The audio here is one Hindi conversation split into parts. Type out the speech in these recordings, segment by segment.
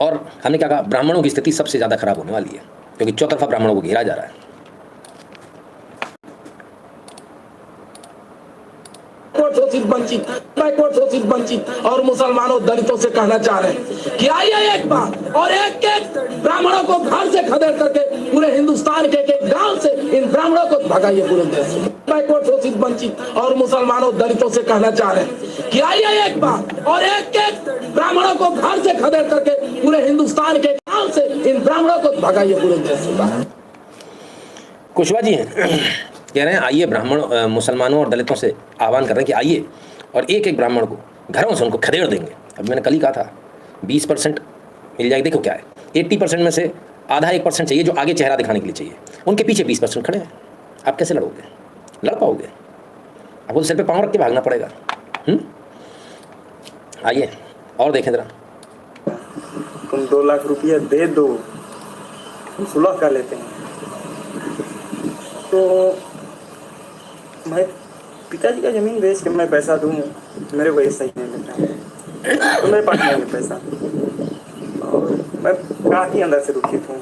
और हमने क्या कहा, ब्राह्मणों की स्थिति सबसे ज़्यादा खराब होने वाली है, क्योंकि चौतरफा ब्राह्मणों को घेरा जा रहा है। शोषित वंचित और मुसलमानों दलितों से कहना चाह रहे हैं कि आइए एक बार और एक एक ब्राह्मणों को घर से खदेड़ करके पूरे हिंदुस्तान के एक गांव से इन ब्राह्मणों को भगाइए पूरे देश से। शोषित वंचित और मुसलमानों दलितों से कहना चाह रहे हैं कि आइए एक बार और एक एक ब्राह्मणों को घर से खदेड़ करके पूरे हिंदुस्तान के गांव से इन ब्राह्मणों को भगाइए पूरे देश से। कुशवाहा जी कह रहे हैं आइए, ब्राह्मण मुसलमानों और दलितों से आह्वान कर रहे हैं कि आइए और एक एक ब्राह्मण को घरों से उनको खदेड़ देंगे। अब मैंने कल ही कहा था 20% मिल जाएगी। देखो क्या है, 80% में से आधा 1% चाहिए जो आगे चेहरा दिखाने के लिए चाहिए, उनके पीछे 20% खड़े हैं। आप कैसे लड़ोगे? लड़ पाओगे? आपको तो सिर पे पाँव रख के भागना पड़ेगा। आइए और देखें जरा। तुम 2 लाख रुपया दे दो, हम सुलह कर लेते हैं। तो मैं पिताजी का ज़मीन बेच के मैं पैसा दूँ, मेरे को ये सही नहीं लगता है। तो मेरे पास नहीं है पैसा और मैं काफ़ी अंदर से दुखित हूँ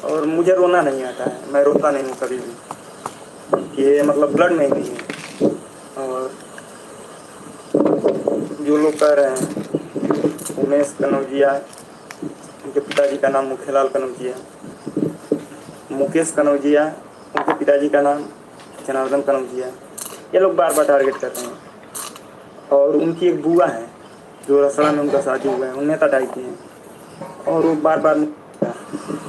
और मुझे रोना नहीं आता है। मैं रोता नहीं हूँ कभी भी, ये मतलब ब्लड में ही नहीं है। और जो लोग कह रहे हैं उमेश कनौजिया, उनके पिताजी का नाम मुखेलाल कनौजिया, मुकेश कनौजिया, उनके पिताजी का नाम जनार्दन कनौजिया, ये लोग बार बार टारगेट कर रहे हैं। और उनकी एक बुआ है जो रसड़ा में उनका शादी हुआ है, उन नेता टाइप की हैं और वो बार बार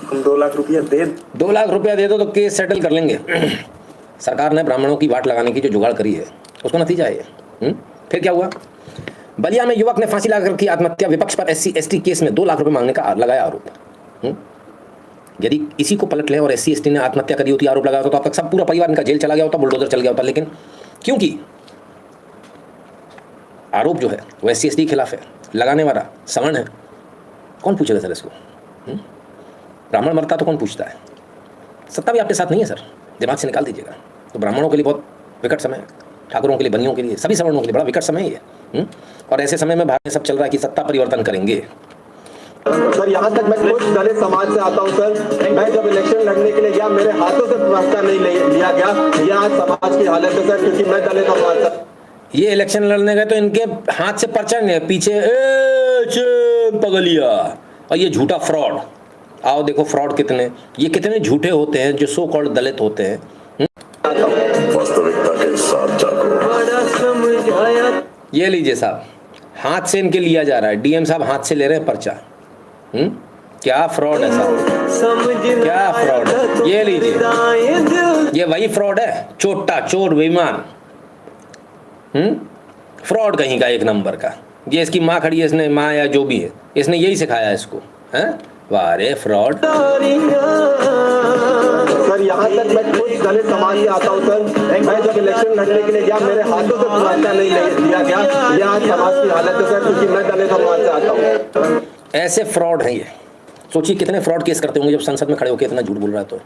तुम 2 लाख रुपया दे 2 लाख रुपया दे दो तो केस सेटल कर लेंगे। सरकार ने ब्राह्मणों की वाट लगाने की जो जुगाड़ करी है उसका नतीजा है ये। फिर क्या हुआ? बलिया में युवक ने फांसी लगाकर की आत्महत्या, विपक्ष पर SC/ST केस में 2 लाख रुपए मांगने का लगाया आरोप। यदि इसी को पलट लें और SC/ST ने आत्महत्या करी होती, आरोप लगाया होता तो अब तक सब पूरा परिवार इनका जेल चला गया होता, बुलडोजर चल गया होता। लेकिन क्योंकि आरोप जो है वो SC/ST के खिलाफ है, लगाने वाला सवर्ण है, कौन पूछेगा सर इसको? ब्राह्मण मरता तो कौन पूछता है? सत्ता भी आपके साथ नहीं है सर, दिमाग से निकाल दीजिएगा। तो ब्राह्मणों के लिए बहुत विकट समय है, ठाकुरों के लिए, बनियों के लिए, सभी सवर्णों के लिए बड़ा विकट समय है ये। और ऐसे समय में भारत में सब चल रहा है कि सत्ता परिवर्तन करेंगे। सर यहाँ तक मैं खुद दलित समाज से आता हूँ सर। मैं जब इलेक्शन लड़ने के लिए गया, मेरे हाथों से पर्चा नहीं लिया गया। ये आज समाज की हालत है सर, क्योंकि मैं दलित समाज। ये इलेक्शन लड़ने गए तो इनके हाथ से पर्चा नहीं, पीछे पगलिया, और ये झूठा फ्रॉड। आओ देखो फ्रॉड कितने, ये कितने झूठे होते हैं जो सो कॉल्ड दलित होते हैं। वास्तविकता के साथ ये लीजिए साहब, हाथ से इनके लिया जा रहा है। DM साहब हाथ से ले रहे हैं पर्चा। क्या फ्रॉड है साहब, क्या फ्रॉड है? ये लीजिए, ये वही फ्रॉड है, चोटा चोर बेईमान, फ्रॉड कहीं का एक नंबर का। ये इसकी माँ खड़ी है, इसने माँ या जो भी है, इसने यही सिखाया इसको। हैं वाह रे फ्रॉड। सर यहाँ तक मैं खुद दलित समाज से आता हूँ सर। मैं जब इलेक्शन लड़ने के लिए गया, मेरे हाथों से पर्चा नहीं लिया गया। ये आज समाज की हालत है सर, क्योंकि मैं दलित समाज से आता हूँ। ऐसे फ्रॉड हैं ये। सोचिए कितने फ्रॉड केस करते होंगे जब संसद में खड़े होकर इतना झूठ बोल रहा है। तो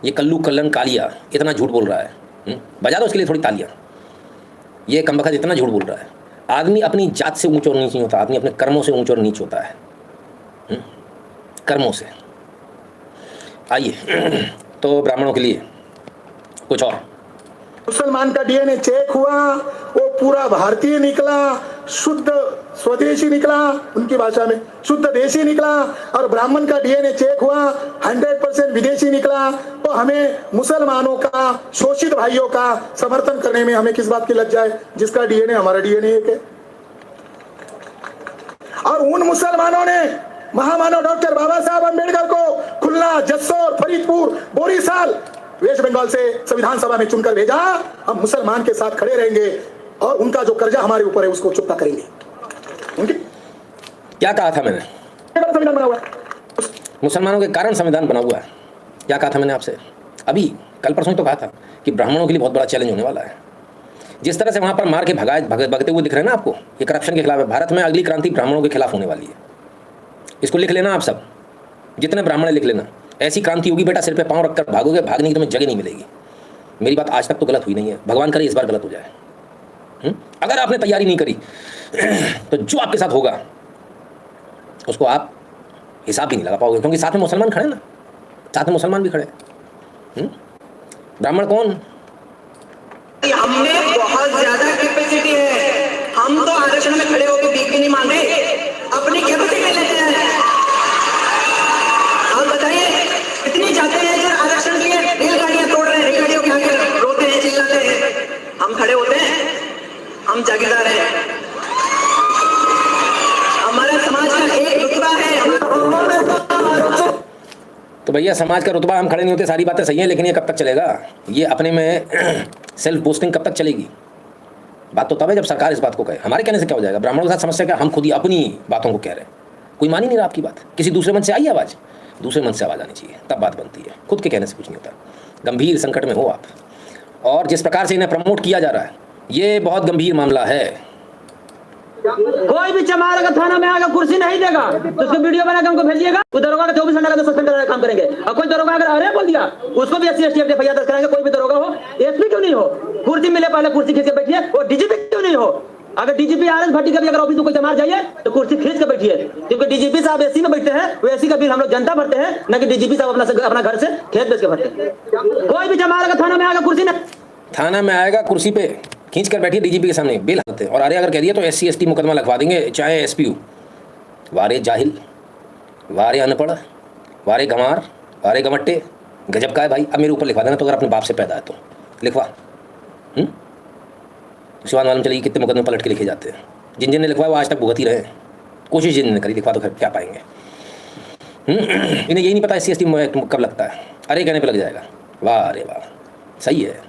ये कल्लू कल्लन कालिया इतना झूठ बोल रहा है, बजा दो उसके लिए थोड़ी तालियां। ये कमबख्त इतना झूठ बोल रहा है। आदमी अपनी जात से ऊंच और नीच नहीं होता, आदमी अपने कर्मों से ऊंच और नीच होता है, कर्मों से। आइए तो ब्राह्मणों के लिए कुछ और। मुसलमान का DNA चेक हुआ, वो पूरा भारतीय निकला, शुद्ध स्वदेशी निकला, उनकी भाषा में शुद्ध देशी निकला। और ब्राह्मण का DNA चेक हुआ 100% विदेशी निकला। तो हमें मुसलमानों का, शोषित भाइयों का समर्थन करने में हमें किस बात की लज्जा है, जिसका DNA हमारा DNA एक है। और उन मुसलमानों ने महामानव डॉक्टर बाबा साहब अम्बेडकर को खुलना, जसोर, फरीदपुर, बोरीसाल, वेस्ट बंगाल से संविधान सभा में चुनकर भेजा। हम मुसलमान के साथ खड़े रहेंगे और उनका जो कर्जा हमारे ऊपर है उसको चुकता करेंगे। उनकी क्या कहा था मैंने? संविधान बना हुआ है, मुसलमानों के कारण संविधान बना हुआ है। क्या कहा था मैंने आपसे? अभी कल परसों तो कहा था कि ब्राह्मणों के लिए बहुत बड़ा चैलेंज होने वाला है। जिस तरह से वहां पर मार के भगते हुए दिख रहे हैं ना आपको, ये करप्शन के खिलाफ है। भारत में अगली क्रांति ब्राह्मणों के खिलाफ होने वाली है। इसको लिख लेना आप सब, जितने ब्राह्मण लिख लेना। ऐसी क्रांति होगी बेटा, सिर पे पांव रखकर भागोगे, भागने की तुम्हें जगह नहीं मिलेगी। मेरी बात आज तक तो गलत हुई नहीं है, भगवान करे इस बार गलत हो जाए। अगर आपने तैयारी नहीं करी तो जो आपके साथ होगा उसको आप हिसाब भी नहीं लगा पाओगे, क्योंकि साथ में मुसलमान खड़े ना, साथ में मुसलमान भी खड़े। ब्राह्मण कौन? हमने बहुत ज्यादा कैपेसिटी है, हम तो आरक्षण में खड़े होकर भीख भी नहीं मांगे, अपनी कैपेसिटी में लेते हैं। आप बताइए कितनी जाते हैं जो आरक्षण के लिए रेलगाड़ियां तोड़ रहे हैं, रेलगाड़ियों के आगे रोते हैं, चिल्लाते हैं, हम खड़े होते हैं, हम जागीरदार हैं। हमारे समाज का एक रुतबा है। तो भैया समाज का रुतबा हम खड़े नहीं होते, सारी बातें सही हैं, लेकिन ये कब तक चलेगा? ये अपने में सेल्फ बोस्टिंग कब तक चलेगी? बात तो तब है जब सरकार इस बात को कहे। हमारे कहने से क्या हो जाएगा? ब्राह्मणों के साथ समस्या क्या? हम खुद ही अपनी बातों को कह रहे हैं, कोई मान ही नहीं रहा आपकी बात। किसी दूसरे मन से आई आवाज़, दूसरे मन से आवाज़ आनी चाहिए, तब बात बनती है। खुद के कहने से कुछ नहीं होता। गंभीर संकट में हो आप, और जिस प्रकार से इन्हें प्रमोट किया जा रहा है, ये बहुत गंभीर मामला है। कोई भी चमार अगर थाना में आकर कुर्सी नहीं देगा तो उसको वीडियो बना के हमको भेजिएगा। वो दरोगा का 24 घंटा का सस्पेंड करने का काम करेंगे। और कोई दरोगा अगर अरे बोल दिया उसको भी SC ST FIR दर्ज कराएंगे। कोई भी दरोगा हो, SP क्यों नहीं हो, कुर्सी मिले पहले कुर्सी खींच के बैठिए। और DGP क्यों नहीं हो? अगर DGP RS भट्टी का भी अगर ऑफिस में कोई चमार जाइए तो कुर्सी खींच के बैठिए, क्योंकि DGP साहब AC में बैठते हैं, वो AC का बिल हम लोग जनता भरते हैं, न कि DGP साहब अपना घर से खेत बेच के भरते हैं। कोई भी चमार अगर थाना में आएगा कुर्सी न थाना में आएगा कुर्सी पे खींच कर बैठिए DGP के सामने, बेल हालते और अरे अगर कह दिया तो SC ST मुकदमा लगवा देंगे, चाहे SPU। वारे जाहिल, वारे अनपढ़, वारे गंवार, वारे गमट्टे, गजब का है भाई। अब मेरे ऊपर लिखवा देना तो, अगर अपने बाप से पैदा है तो लिखवा। उसके बाद मालूम चलेगी कितने मुकदमे पलट के लिखे जाते हैं। जिन जिन ने लिखवाया वो आज तक भुगत ही रहे हैं। कोशिश जिन ने करी, लिखवा तो फिर क्या पाएंगे। इन्हें यही नहीं पता SC ST कब लगता है, अरे कहने पर लग जाएगा। वाह अरे वाह, सही है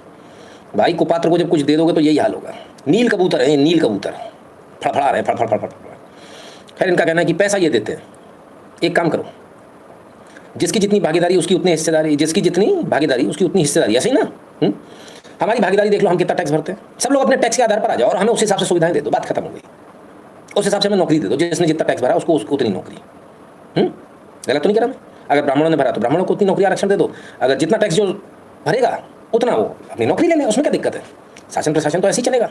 भाई। कुपात्र को जब कुछ दे दोगे तो यही हाल होगा। नील कबूतर है, नील कबूतर फड़फड़ा रहे, फड़फड़। खैर इनका कहना है कि पैसा ये देते हैं। एक काम करो, जिसकी जितनी भागीदारी उसकी उतनी हिस्सेदारी, जिसकी जितनी भागीदारी उसकी उतनी हिस्सेदारी, ऐसे ही ना। हमारी भागीदारी देख लो, हम कितना टैक्स भरते हैं। सब लोग अपने टैक्स के आधार पर आ जाओ और हमें उस हिसाब से सुविधाएं दे दो, बात खत्म हो गई। उस हिसाब से हमें नौकरी दे दो, जिसने जितना टैक्स भरा उसको उतनी नौकरी। गलत तो नहीं कह रहा मैं? अगर ब्राह्मणों ने भरा तो ब्राह्मणों को उतनी नौकरी आरक्षण दे दो। अगर जितना टैक्स जो भरेगा उतना वो अपनी नौकरी ले लें, उसमें क्या दिक्कत है? शासन प्रशासन तो ऐसे ही चलेगा,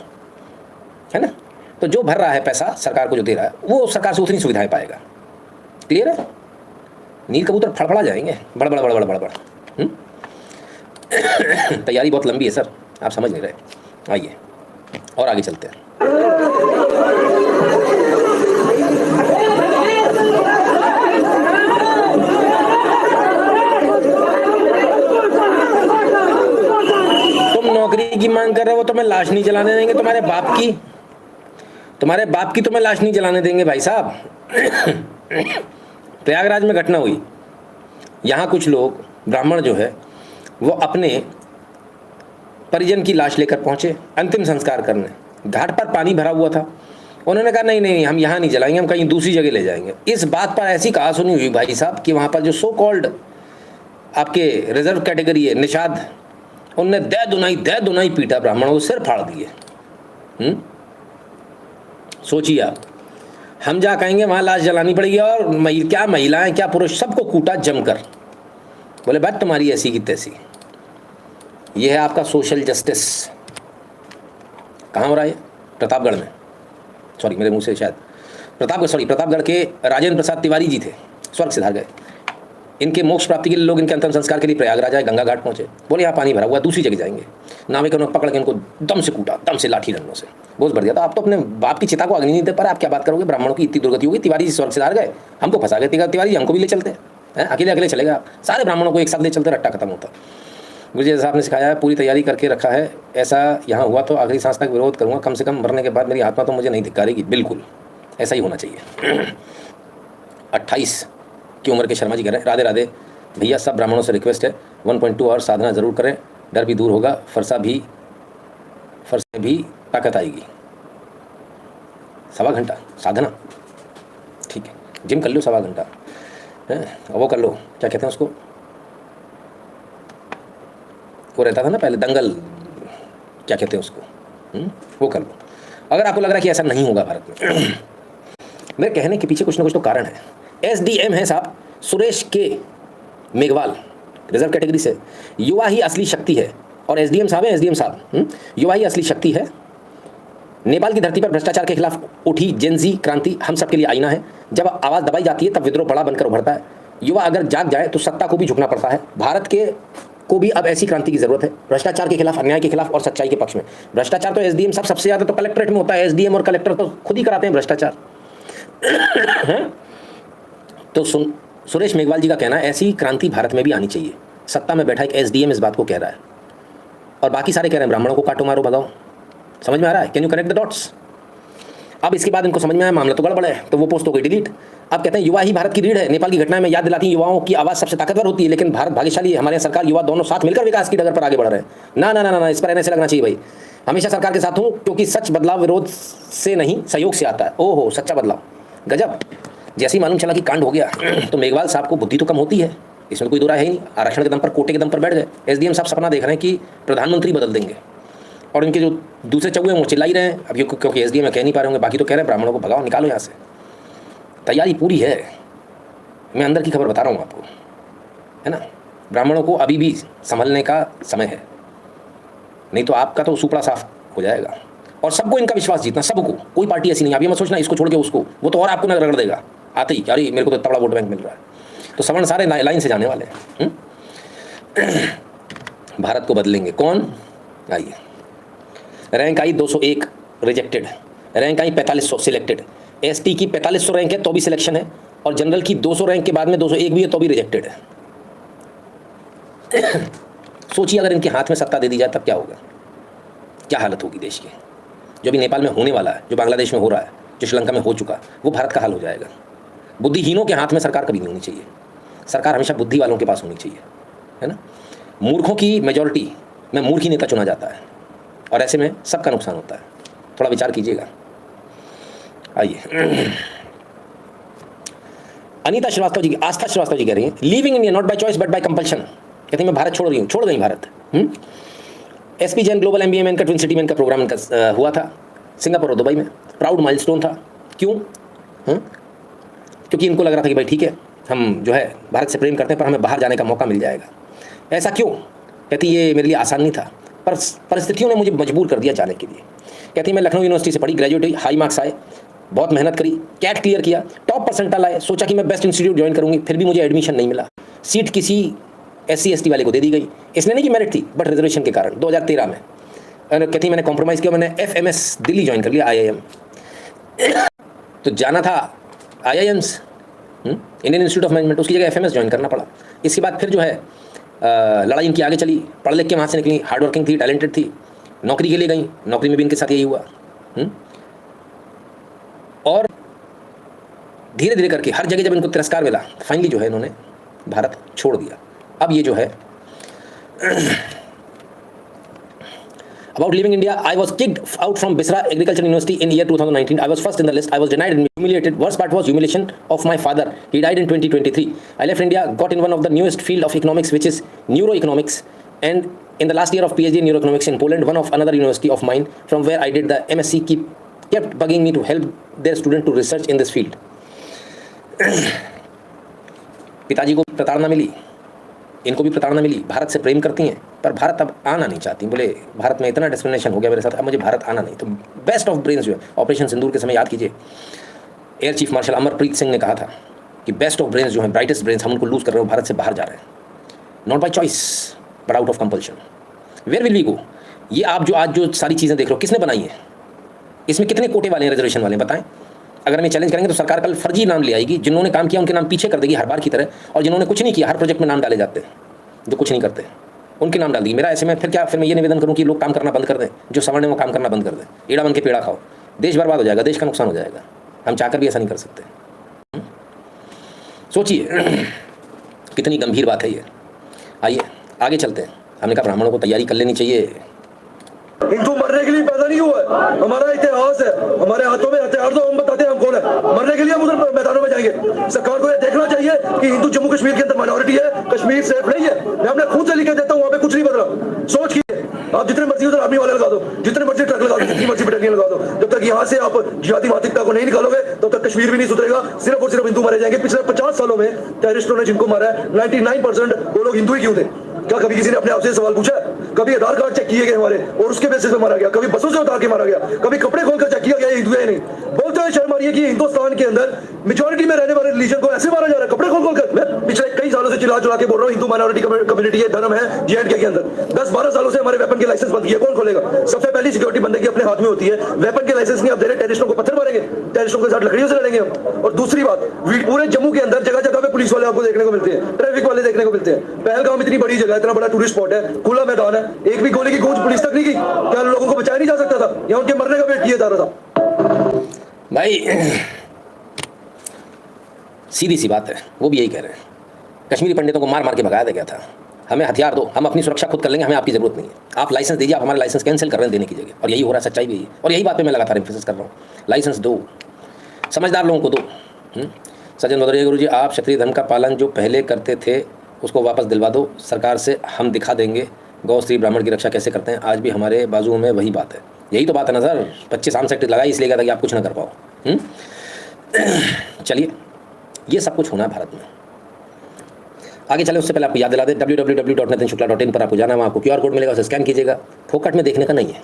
है ना। तो जो भर रहा है पैसा सरकार को, जो दे रहा है, वो सरकार से उतनी सुविधाएं पाएगा। क्लियर है? नील कबूतर फड़फड़ा जाएंगे, बड़। तैयारी बहुत लंबी है सर, आप समझ नहीं रहे। आइए और आगे चलते हैं। नौकरी की मांग कर रहे हो तो मैं लाश नहीं जलाने देंगे तुम्हारे बाप की, तो मैं लाश नहीं जलाने देंगे भाई साहब। प्रयागराज में घटना हुई, यहाँ कुछ लोग ब्राह्मण जो है वो अपने परिजन की लाश लेकर पहुँचे अंतिम संस्कार करने। घाट पर पानी भरा हुआ था, उन्होंने कहा नहीं हम यहाँ नहीं जलाएंगे, हम कहीं दूसरी जगह ले जाएंगे। इस बात पर ऐसी कहा सुनी हुई भाई साहब कि वहाँ पर जो सो कॉल्ड आपके रिजर्व कैटेगरी है निषाद, उनने दे दुनाई पीटा, ब्राह्मणों को सिर फाड़ दिए। सोचिए आप, हम जा कहेंगे वहाँ लाश जलानी पड़ेगी, और क्या महिलाएं क्या पुरुष सबको कूटा जमकर। बोले बात तुम्हारी ऐसी की तैसी। ये है आपका सोशल जस्टिस। कहाँ हो रहा है? प्रतापगढ़ में, सॉरी मेरे मुंह से शायद प्रतापगढ़ के राजेंद्र प्रसाद तिवारी जी थे, स्वर्ग सिधार गए। इनके मोक्ष प्राप्ति के लिए लोग इनके अंतिम संस्कार के लिए प्रयागराज आए, गंगा घाट पहुंचे। बोले यहाँ पानी भरा हुआ, दूसरी जगह जाएंगे। नाविकों ने पकड़ के इनको दम से कूटा, दम से लाठी डंडों से बोझ भर दिया। तो आप तो अपने बाप की चिता को अग्नि नहीं दे पा रहे, आप क्या बात करोगे? ब्राह्मणों की इतनी दुर्गति होगी। तिवारी जी स्वर्ग सिधार गए, हमको फंसा गए। तिवारी जी हमको भी ले चलते हैं, अकेले चलेगा। सारे ब्राह्मणों को एक साथ ले चलते, रट्टा खत्म होता। गुरुजी साहब ने सिखाया है, पूरी तैयारी करके रखा है। ऐसा यहाँ हुआ तो आखिरी सांस तक विरोध करूँगा, कम से कम मरने के बाद मेरी आत्मा तो मुझे नहीं धिक्कारेगी। बिल्कुल ऐसा ही होना चाहिए। 28 की उम्र के शर्मा जी कह रहे हैं, राधे राधे भैया, सब ब्राह्मणों से रिक्वेस्ट है 1.2 और साधना ज़रूर करें, डर भी दूर होगा, फरसे भी ताकत आएगी। 1.25 घंटा साधना, ठीक है। जिम कर लो 1.25 घंटा, वो कर लो, क्या कहते हैं उसको, वो रहता था ना पहले दंगल, क्या कहते हैं उसको, वो कर लो। अगर आपको लग रहा है कि ऐसा नहीं होगा भारत में, मेरे कहने के पीछे कुछ ना कुछ तो कारण है। SDM है साहब सुरेश के मेघवाल, रिजर्व कैटेगरी से। युवा ही असली शक्ति है, और SDM साहब है, SDM साहब युवा ही असली शक्ति है। नेपाल की धरती पर भ्रष्टाचार के खिलाफ उठी जेन जी क्रांति हम सब के लिए आईना है। जब आवाज़ दबाई जाती है तब विद्रोह बड़ा बनकर उभरता है। युवा अगर जाग जाए तो सत्ता को भी झुकना पड़ता है। भारत के को भी अब ऐसी क्रांति की जरूरत है, भ्रष्टाचार के खिलाफ, अन्याय के खिलाफ और सच्चाई के पक्ष में। भ्रष्टाचार तो एसडीएम सबसे ज़्यादा तो कलेक्ट्रेट में होता है, एसडीएम और कलेक्टर तो खुद ही कराते हैं भ्रष्टाचार। तो सुरेश मेघवाल जी का कहना है ऐसी क्रांति भारत में भी आनी चाहिए। सत्ता में बैठा एक एसडीएम इस बात को कह रहा है और बाकी सारे कह रहे हैं ब्राह्मणों को काटो मारो भगाओ। समझ में आ रहा है? Can you connect the dots? अब इसके बाद इनको समझ में आया मामला तो गड़बड़ है, तो वो पोस्ट हो गई डिलीट। अब कहते हैं युवा ही भारत की रीढ़ है। नेपाल की घटनाएं में याद दिलाती हैं युवाओं की आवाज़ सबसे ताकतवर होती है, लेकिन भारत भाग्यशाली है, हमारे सरकार युवा दोनों साथ मिलकर विकास की डगर पर आगे बढ़ रहे हैं। ना ना ना ना, इस पर ऐसे लगना चाहिए भाई। हमेशा सरकार के साथ हूँ क्योंकि सच बदलाव विरोध से नहीं सहयोग से आता है। ओहो, सच्चा बदलाव, गजब। जैसे ही मालूम चला कि कांड हो गया तो मेघवाल साहब को बुद्धि तो कम होती है, इसमें कोई दो राय है ही नहीं। आरक्षण के दम पर, कोटे के दम पर बैठ गए। एसडीएम साहब सपना देख रहे हैं कि प्रधानमंत्री बदल देंगे और इनके जो दूसरे चौहे हैं वो चिल्ला ही रहे हैं। अब क्योंकि एसडीएम कह नहीं पा रहे होंगे, बाकी तो कह रहे हैं ब्राह्मणों को भगाओ, निकालो यहाँ से। तैयारी पूरी है, मैं अंदर की खबर बता रहा हूँ आपको, है ना। ब्राह्मणों को अभी भी संभलने का समय है, नहीं तो आपका तो सुपड़ा साफ हो जाएगा। और सबको इनका विश्वास जीतना, सबको, कोई पार्टी ऐसी नहीं। आप ये मत सोचना इसको छोड़ के उसको, वो तो और आपको न रगड़ देगा आते ही, अरे मेरे को तो इतना बड़ा वोट बैंक मिल रहा है। तो सवर्ण सारे लाइन से जाने वाले हैं। भारत को बदलेंगे कौन? आइए, रैंक आई 201 रिजेक्टेड, रैंक आई 4500 सिलेक्टेड। एसटी की 4500 रैंक है तो भी सिलेक्शन है, और जनरल की 200 रैंक के बाद में 201 भी है तो भी रिजेक्टेड है। सोचिए अगर इनके हाथ में सत्ता दे दी जाए तब क्या होगा, क्या हालत होगी देश की। जो भी नेपाल में होने वाला है, जो बांग्लादेश में हो रहा है, जो श्रीलंका में हो चुका, वो भारत का हाल हो जाएगा। बुद्धिहीनों के हाथ में सरकार कभी नहीं होनी चाहिए, सरकार हमेशा बुद्धि वालों के पास होनी चाहिए, है ना। मूर्खों की मेजॉरिटी में मूर्ख ही नेता चुना जाता है और ऐसे में सबका नुकसान होता है। थोड़ा विचार कीजिएगा। आइए, अनीता श्रीवास्तव जी, आस्था श्रीवास्तव जी कह रही हैं leaving India not by choice but by compulsion. कहती हैं मैं भारत छोड़ रही हूँ, छोड़ गई Bharat. SP Jain global MBA में इनका ट्विन सिटी में इनका प्रोग्राम इनका हुआ था सिंगापुर और दुबई में। प्राउड माइलस्टोन था। क्यों? क्योंकि इनको लग रहा था कि भाई ठीक है, हम जो है भारत से प्रेम करते हैं पर हमें बाहर जाने का मौका मिल जाएगा। ऐसा क्यों? कहती ये मेरे लिए आसान नहीं था, पर परिस्थितियों ने मुझे मजबूर कर दिया जाने के लिए। कहती मैं लखनऊ यूनिवर्सिटी से पढ़ी, ग्रेजुएट हुई, हाई मार्क्स आए, बहुत मेहनत करी, कैट क्लियर किया, टॉप परसेंटाइल आए, सोचा कि मैं बेस्ट इंस्टीट्यूट ज्वाइन करूंगी, फिर भी मुझे एडमिशन नहीं मिला। सीट किसी SC/ST वाले को दे दी गई, इसलिए नहीं कि मेरिट थी बट रिजर्वेशन के कारण 2013 में। कहती मैंने कॉम्प्रोमाइज़ किया, मैंने FMS दिल्ली ज्वाइन कर लिया, IIM। तो जाना था IIMs, Indian institute of management, उसकी जगह FMS ज्वाइन करना पड़ा। इसके बाद फिर जो है लड़ाई इनकी आगे चली, पढ़ लिख के वहाँ से निकली, हार्ड वर्किंग थी, टैलेंटेड थी, नौकरी के लिए गई, नौकरी में भी इनके साथ यही हुआ। और धीरे धीरे करके हर जगह जब इनको तिरस्कार मिला, फाइनली जो है इन्होंने भारत छोड़ दिया। अब ये जो है About leaving India, I was kicked out from Bisra Agriculture University in year 2019. I was first in the list. I was denied and humiliated. Worst part was humiliation of my father. He died in 2023. I left India, got in one of the newest field of economics, which is neuroeconomics, and in the last year of PhD in neuroeconomics in Poland, one of another university of mine, from where I did the MSc, kept bugging me to help their student to research in this field. पिताजी को प्रताड़ना मिली, इनको भी प्रताड़ना मिली, भारत से प्रेम करती हैं पर भारत अब आना नहीं चाहती। बोले भारत में इतना डिस्क्रिमिनेशन हो गया मेरे साथ, अब मुझे भारत आना नहीं। तो बेस्ट ऑफ ब्रेन्स जो है, ऑपरेशन सिंदूर के समय याद कीजिए, air chief marshal Amarpreet Singh ने कहा था कि बेस्ट ऑफ ब्रेन्स जो है, ब्राइटेस्ट ब्रेन्स, हम उनको लूज कर रहे हो, भारत से बाहर जा रहे हैं, not by choice but out of compulsion. Where will we go? ये आप जो आज जो सारी चीज़ें देख रहे हो, किसने बनाई है? इसमें कितने कोटे वाले हैं, रिजर्वेशन वाले हैं, बताएं। अगर हम चैलेंज करेंगे तो सरकार कल फर्जी नाम ले आएगी, जिन्होंने काम किया उनके नाम पीछे कर देगी हर बार की तरह, और जिन्होंने कुछ नहीं किया, हर प्रोजेक्ट में नाम डाले जाते हैं, जो कुछ नहीं करते उनके नाम डाल देगी। मेरा ऐसे में फिर क्या, फिर मैं ये निवेदन करूं कि लोग काम करना बंद कर दें, जो सवर्ण है वो काम करना बंद कर दें, एड़ा बन के पेड़ा खाओ, देश बर्बाद हो जाएगा, देश का नुकसान हो जाएगा। हम चाहकर भी ऐसा नहीं कर सकते। सोचिए कितनी गंभीर बात है ये। आइए आगे चलते हैं। हमने कहा ब्राह्मणों को तैयारी कर लेनी चाहिए। हिंदू मरने के लिए पैदा नहीं हुआ है, हमारा इतिहास है, हमारे हाथों में हथियार, तो हम बताते हैं हम कौन है। मरने के लिए हम उधर मैदानों में जाएंगे। सरकार को ये देखना चाहिए कि हिंदू जम्मू कश्मीर के अंदर माइनॉरिटी है, कश्मीर सेफ नहीं है। मैं अपने खुद से लिख देता हूँ, वहाँ पे कुछ नहीं बदला। सोच कीजिए, आप जितने मर्जी उधर आर्मी वाले लगा दो, जितने मर्जी ट्रक लगा दो, जितनी मर्जी बटालियन लगा दो, जब तक यहाँ से आप जिहादी मानसिकता को नहीं निकालोगे तब तक कश्मीर भी नहीं सुधरेगा। सिर्फ और सिर्फ हिंदू मारे जाएंगे। पिछले 50 सालों में टेररिस्टों ने जिनको मारा है 99% वो लोग हिंदू ही क्यों थे? क्या कभी किसी ने अपने आप से सवाल पूछा? कभी आधार कार्ड चेक किए गए हमारे और उसके बेसिस पे मारा गया, कभी बसों से उतार के मारा गया, कभी कपड़े खोलकर चेक किया गया, हिंदू है नहीं। बोलते हैं शर्म आ रही है कि हिंदुस्तान के अंदर मेजोरिटी में रहने वाले रिलीजन को ऐसे मारा जा रहा है कपड़े खोल कर। मैं पिछले कई सालों से चिल्ला चुला के बोल रहा हूँ हिंदू माइनॉरिटी कम्युनिटी ये धर्म है J&K के अंदर। 10-12 सालों से हमारे वेपन के लाइसेंस बंद किए, कौन खोलेगा? सबसे पहली सिक्योरिटी बंदे की अपने हाथ में होती है, वेपन के लाइसेंस नहीं आप दे रहे, टेररिस्टों को पत्थर मारेंगे, टेररिस्टों के साथ लकड़ियों से लड़ेंगे हम। और दूसरी बात, पूरे जम्मू के अंदर जगह जगह पे पुलिस वाले आपको देखने को मिलते हैं, ट्रैफिक वाले देखने को मिलते हैं। पहलगाम इतनी बड़ी जगह, इतना बड़ा टूरिस्ट स्पॉट है, खुला मैदान है, एक भी गोली की गूंज पुलिस तक नहीं की, क्या लोगों को बचाया नहीं जा सकता था या उनके मरने का वेट किया जा रहा था? भाई सीधी सी बात है, वो भी यही कह रहे हैं, कश्मीरी पंडितों को मार मार के भगाया गया था, हमें हथियार दो, हम अपनी सुरक्षा खुद कर लेंगे, हमें आपकी जरूरत नहीं है, आप लाइसेंस दीजिए, आप हमारा लाइसेंस कैंसिल कर रहे हैं देने की जगह। और यही हो रहा है, सच्चाई भी यही, और यही बात पे मैं लगातार एम्फेसिस कर रहा हूँ, लाइसेंस दो, समझदार लोगों को दो। सज्जन भदौरिया गुरु जी, आप क्षत्रिय धर्म का पालन जो पहले करते थे उसको वापस दिलवा दो सरकार से, हम दिखा देंगे गौ स्त्री ब्राह्मण की रक्षा कैसे करते हैं, आज भी हमारे बाजुओं में वही बात है, यही तो बात है ना सर। 25 आर्म सेक्टर लगाई इसलिए था कि आप कुछ ना कर पाओ। चलिए, ये सब कुछ होना है भारत में। आगे चले उससे पहले आपको याद दिला दे, www.nitinshukla.in पर आपको जाना, वहाँ आपको QR कोड मिलेगा, उसे स्कैन कीजिएगा, फोकट में देखने का नहीं है।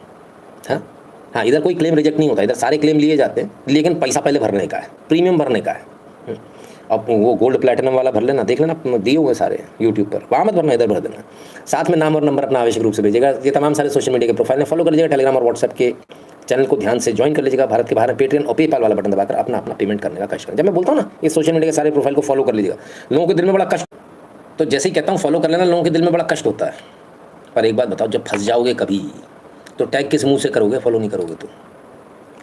हाँ, इधर कोई क्लेम रिजेक्ट नहीं होता, इधर सारे क्लेम लिए जाते हैं, लेकिन पैसा पहले भरने का है, प्रीमियम भरने का है। अब वो गोल्ड प्लेटिनम वाला भर लेना, देख लेना दिए हुए सारे यूट्यूब पर, वहाँ मत भरना, इधर भर देना। साथ में नाम और नंबर अपना आवश्यक रूप से भेजिएगा। ये तमाम सारे सोशल मीडिया के प्रोफाइल में फॉलो कर लीजिएगा, टेलीग्राम और व्हाट्सएप के चैनल को ध्यान से ज्वाइन कर लीजिएगा। भारत के बाहर पेटीएम और पेपाल वाला बटन दबाकर अपना पेमेंट करने का कष्ट करें। जब मैं बोलता हूँ ना, ये सोशल मीडिया के सारे प्रोफाइल को फॉलो कर लीजिएगा, लोगों के दिल में बड़ा कष्ट, तो जैसे ही कहता हूँ फॉलो कर लेना, लोगों के दिल में बड़ा कष्ट होता है। पर एक बात बताओ, जब फंस जाओगे कभी तो टैग किस मुँह से करोगे? फॉलो नहीं करोगे तो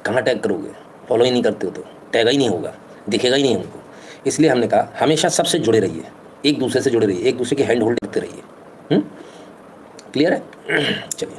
कहाँ टैग करोगे? फॉलो ही नहीं करते हो तो टैग ही नहीं होगा, दिखेगा ही नहीं हमको। इसलिए हमने कहा हमेशा सबसे जुड़े रहिए, एक दूसरे से जुड़े रहिए, एक दूसरे की हैंड होल्ड करते रहिए। क्लियर है? चलिए।